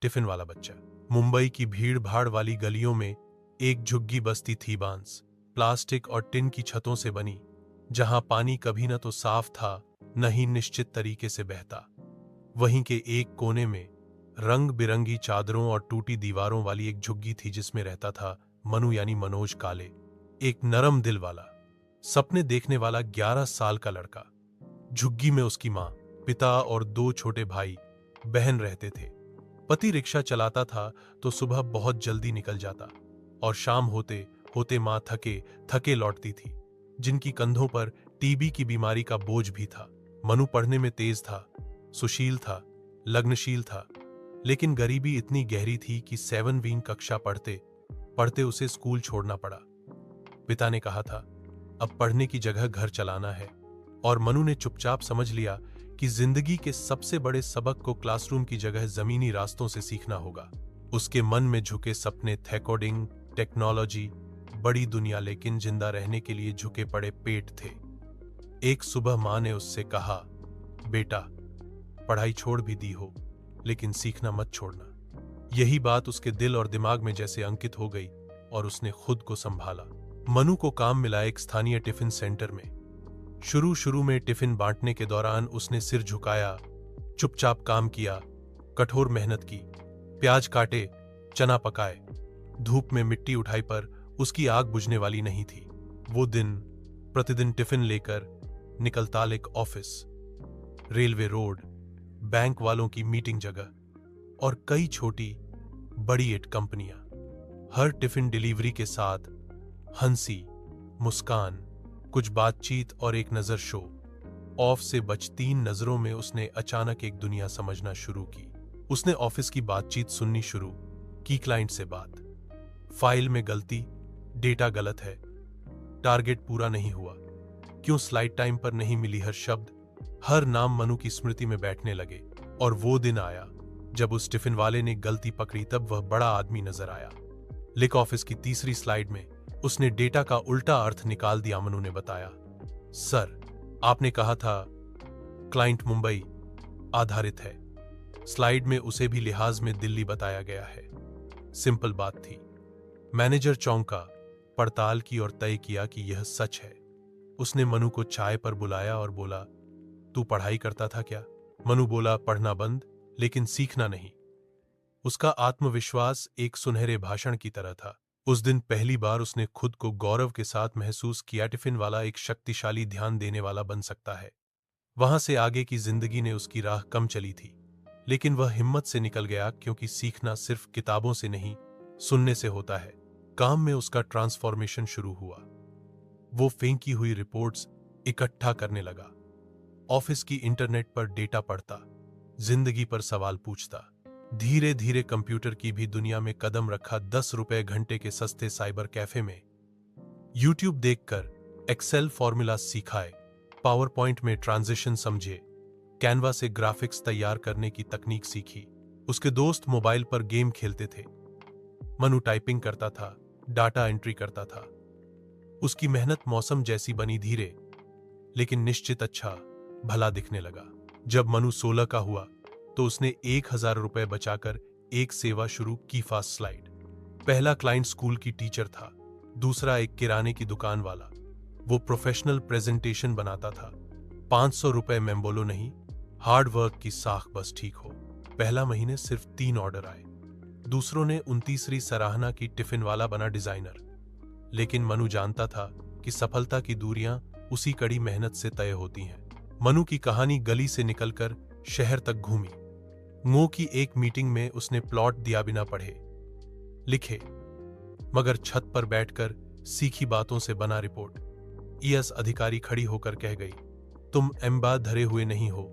Tiffin वाला बच्चा। मुंबई की भीड़ भाड़ वाली गलियों में एक झुग्गी बस्ती थी, बांस, प्लास्टिक और टिन की छतों से बनी, जहां पानी कभी न तो साफ था न ही निश्चित तरीके से बहता। वहीं के एक कोने में रंग बिरंगी चादरों और टूटी दीवारों वाली एक झुग्गी थी, जिसमें रहता था मनु यानी मनोज काले, एक नरम दिल वाला, सपने देखने वाला 11 साल का लड़का। झुग्गी में उसकी माँ, पिता और 2 छोटे भाई बहन रहते थे। पति रिक्शा चलाता था तो सुबह बहुत जल्दी निकल जाता और शाम होते होते माँ थके थके लौटती थी, जिनकी कंधों पर टीबी की बीमारी का बोझ भी था। मनु पढ़ने में तेज था, सुशील था, लग्नशील था, लेकिन गरीबी इतनी गहरी थी कि 7वीं कक्षा पढ़ते पढ़ते उसे स्कूल छोड़ना पड़ा। पिता ने कहा था, अब पढ़ने की जगह घर चलाना है, और मनु ने चुपचाप समझ लिया कि जिंदगी के सबसे बड़े सबक को क्लासरूम की जगह जमीनी रास्तों से सीखना होगा। उसके मन में झुके सपने थे कोडिंग, टेक्नोलॉजी, बड़ी दुनिया, लेकिन जिंदा रहने के लिए झुके पड़े पेट थे। एक सुबह मां ने उससे कहा, बेटा, पढ़ाई छोड़ भी दी हो, लेकिन सीखना मत छोड़ना। यही बात उसके दिल और दिमाग में जैसे अंकित हो गई और उसने खुद को संभाला। मनु को काम मिला एक स्थानीय टिफिन सेंटर में। शुरू में टिफिन बांटने के दौरान उसने सिर झुकाया, चुपचाप काम किया, कठोर मेहनत की, प्याज काटे, चना पकाए, धूप में मिट्टी उठाई, पर उसकी आग बुझने वाली नहीं थी। वो दिन प्रतिदिन टिफिन लेकर निकलता एक ऑफिस, रेलवे रोड, बैंक वालों की मीटिंग जगह और कई छोटी बड़ी कंपनियां। हर टिफिन डिलीवरी के साथ हंसी, मुस्कान, कुछ बातचीत और एक नजर शो ऑफ से बचती इन नजरों में उसने अचानक एक दुनिया समझना शुरू की। उसने ऑफिस की बातचीत सुननी शुरू की, क्लाइंट से बात, फाइल में गलती, डेटा गलत है, टारगेट पूरा नहीं हुआ, क्यों स्लाइड टाइम पर नहीं मिली, हर शब्द, हर नाम मनु की स्मृति में बैठने लगे। और वो दिन आया जब उस टिफिन वाले ने गलती पकड़ी, तब वह बड़ा आदमी नजर आया। लिक ऑफिस की तीसरी स्लाइड में उसने डेटा का उल्टा अर्थ निकाल दिया। मनु ने बताया, सर, आपने कहा था क्लाइंट मुंबई आधारित है। स्लाइड में उसे भी लिहाज में दिल्ली बताया गया है। सिंपल बात थी। मैनेजर चौंका, पड़ताल की और तय किया कि यह सच है। उसने मनु को चाय पर बुलाया और बोला, तू पढ़ाई करता था क्या? मनु बोला, पढ़ना बंद, लेकिन सीखना नहीं। उसका आत्मविश्वास एक सुनहरे भाषण की तरह था। उस दिन पहली बार उसने खुद को गौरव के साथ महसूस किया, टिफिन वाला एक शक्तिशाली ध्यान देने वाला बन सकता है। वहां से आगे की जिंदगी ने उसकी राह कम चली थी, लेकिन वह हिम्मत से निकल गया, क्योंकि सीखना सिर्फ किताबों से नहीं, सुनने से होता है। काम में उसका ट्रांसफॉर्मेशन शुरू हुआ। वो फेंकी हुई रिपोर्ट्स इकट्ठा करने लगा, ऑफिस की इंटरनेट पर डेटा पढ़ता, जिंदगी पर सवाल पूछता। धीरे धीरे कंप्यूटर की भी दुनिया में कदम रखा। 10 रुपए घंटे के सस्ते साइबर कैफे में यूट्यूब देखकर एक्सेल फॉर्मूला सिखाए, पावर पॉइंट में ट्रांजिशन समझे, कैनवा से ग्राफिक्स तैयार करने की तकनीक सीखी। उसके दोस्त मोबाइल पर गेम खेलते थे, मनु टाइपिंग करता था, डाटा एंट्री करता था। उसकी मेहनत मौसम जैसी बनी, धीरे लेकिन निश्चित अच्छा भला दिखने लगा। जब मनु 16 का हुआ तो उसने 1000 रुपए बचाकर एक सेवा शुरू की, फास्ट स्लाइड। पहला क्लाइंट स्कूल की टीचर था, दूसरा एक किराने की दुकान वाला। वो प्रोफेशनल प्रेजेंटेशन बनाता था। 500 रुपए में बोलो नहीं, हार्ड वर्क की साख बस ठीक हो। पहला महीने सिर्फ 3 ऑर्डर आए। दूसरों ने 29वीं सराहना की, टिफिन वाला बना डिजाइनर। लेकिन मनु जानता था कि सफलता की दूरियां उसी कड़ी मेहनत से तय होती हैं। मनु की कहानी गली से निकलकर शहर तक घूमी। मो की एक मीटिंग में उसने प्लॉट दिया बिना पढ़े लिखे, मगर छत पर बैठकर सीखी बातों से बना रिपोर्ट। ईएस अधिकारी खड़ी होकर कह गई, तुम एम्बा धरे हुए नहीं हो,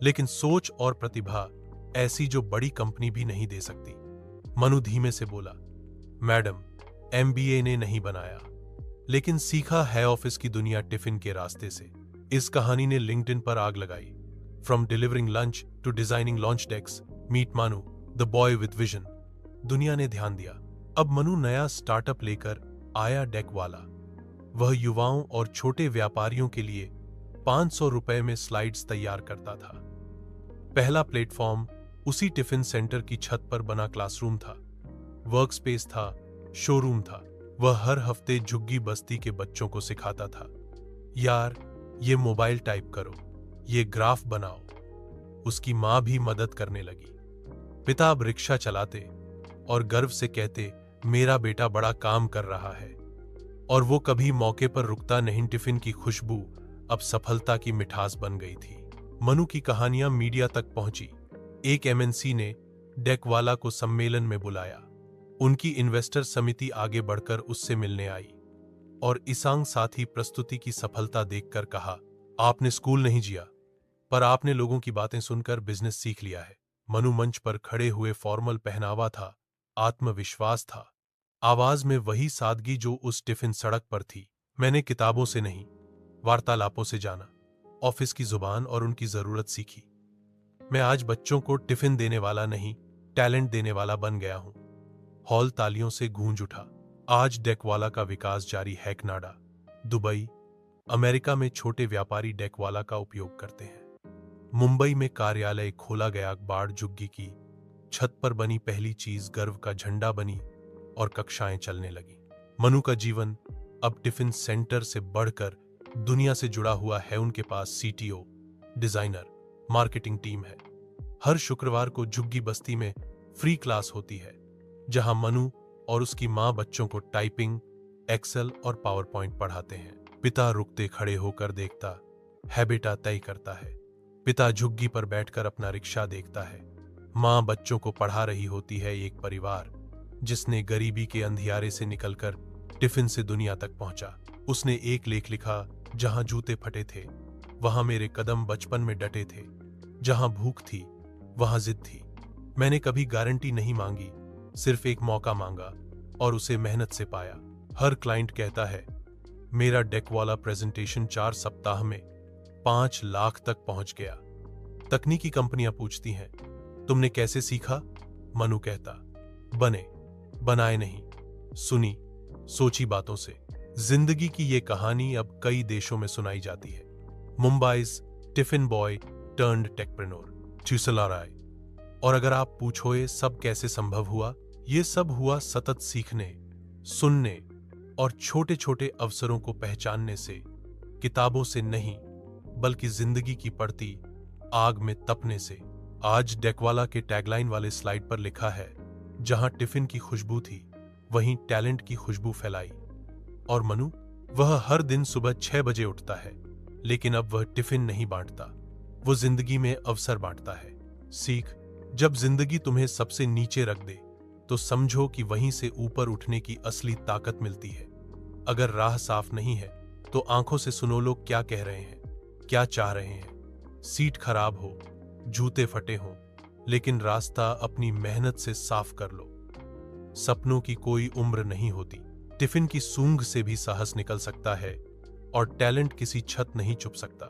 लेकिन सोच और प्रतिभा ऐसी जो बड़ी कंपनी भी नहीं दे सकती। मनु धीमे से बोला, मैडम, एमबीए ने नहीं बनाया, लेकिन सीखा है ऑफिस की दुनिया टिफिन के रास्ते से। इस कहानी ने लिंक्डइन पर आग लगाई। From delivering lunch to designing launch decks, meet Manu, the boy with vision. दुनिया ने ध्यान दिया। अब मनु नया स्टार्टअप लेकर आया, डेक वाला। वह युवाओं और छोटे व्यापारियों के लिए 500 रुपए में स्लाइड्स तैयार करता था। पहला प्लेटफॉर्म उसी टिफिन सेंटर की छत पर बना क्लासरूम था, वर्क स्पेस था, शोरूम था। वह हर हफ्ते झुग्गी बस्ती के बच्चों को सिखाता था, यार ये मोबाइल टाइप करो, ये ग्राफ बनाओ। उसकी मां भी मदद करने लगी। पिता अब रिक्शा चलाते और गर्व से कहते, मेरा बेटा बड़ा काम कर रहा है। और वो कभी मौके पर रुकता नहीं। टिफिन की खुशबू अब सफलता की मिठास बन गई थी। मनु की कहानियां मीडिया तक पहुंची। एक एमएनसी ने डेकवाला को सम्मेलन में बुलाया। उनकी इन्वेस्टर समिति आगे बढ़कर उससे मिलने आई और ईसांग साथी प्रस्तुति की सफलता देखकर कहा, आपने स्कूल नहीं जिया, पर आपने लोगों की बातें सुनकर बिजनेस सीख लिया है। मनु मंच पर खड़े हुए फॉर्मल पहनावा था, आत्मविश्वास था, आवाज में वही सादगी जो उस टिफिन सड़क पर थी। मैंने किताबों से नहीं, वार्तालापों से जाना, ऑफिस की जुबान और उनकी जरूरत सीखी। मैं आज बच्चों को टिफिन देने वाला नहीं, टैलेंट देने वाला बन गया हूं। हॉल तालियों से गूंज उठा। आज डेकवाला का विकास जारी है। कनाडा, दुबई, अमेरिका में छोटे व्यापारी डेकवाला का उपयोग करते हैं। मुंबई में कार्यालय खोला गया। बाड़ झुग्गी की छत पर बनी पहली चीज गर्व का झंडा बनी और कक्षाएं चलने लगी। मनु का जीवन अब टिफिन सेंटर से बढ़कर दुनिया से जुड़ा हुआ है। उनके पास सीटीओ, डिजाइनर, मार्केटिंग टीम है। हर शुक्रवार को झुग्गी बस्ती में फ्री क्लास होती है, जहां मनु और उसकी मां बच्चों को टाइपिंग, एक्सेल और पावर पॉइंट पढ़ाते हैं। पिता रुकते खड़े होकर देखता है, बेटा तय करता है। पिता झुग्गी पर बैठकर अपना रिक्शा देखता है। मां बच्चों को पढ़ा रही होती है। एक परिवार जिसने गरीबी के अंधियारे से निकलकर टिफिन से दुनिया तक पहुंचा। उसने एक लेख लिखा, जहां जूते फटे थे वहां मेरे कदम बचपन में डटे थे, जहां भूख थी वहां जिद थी। मैंने कभी गारंटी नहीं मांगी, सिर्फ एक मौका मांगा और उसे मेहनत से पाया। हर क्लाइंट कहता है, मेरा डेकवाला प्रेजेंटेशन 4 सप्ताह में 5 लाख तक पहुंच गया। तकनीकी कंपनियां पूछती हैं, तुमने कैसे सीखा? मनु कहता, बने बनाए नहीं, सुनी सोची बातों से। जिंदगी की ये कहानी अब कई देशों में सुनाई जाती है। मुंबई's टिफिन बॉय टर्न्ड टेकप्रेन्योर, राय। और अगर आप पूछो ये सब कैसे संभव हुआ, ये सब हुआ सतत सीखने, सुनने और छोटे छोटे अवसरों को पहचानने से। किताबों से नहीं, बल्कि जिंदगी की पड़ती आग में तपने से। आज डेकवाला के टैगलाइन वाले स्लाइड पर लिखा है, जहां टिफिन की खुशबू थी वहीं टैलेंट की खुशबू फैलाई। और मनु, वह हर दिन सुबह 6 बजे उठता है, लेकिन अब वह टिफिन नहीं बांटता, वो जिंदगी में अवसर बांटता है। सीख, जब जिंदगी तुम्हें सबसे नीचे रख दे तो समझो कि वहीं से ऊपर उठने की असली ताकत मिलती है। अगर राह साफ नहीं है तो आंखों से सुनो लोग क्या कह रहे हैं, क्या चाह रहे हैं। सीट खराब हो, जूते फटे हों, लेकिन रास्ता अपनी मेहनत से साफ कर लो। सपनों की कोई उम्र नहीं होती। टिफिन की सूंघ से भी साहस निकल सकता है और टैलेंट किसी छत नहीं छुप सकता।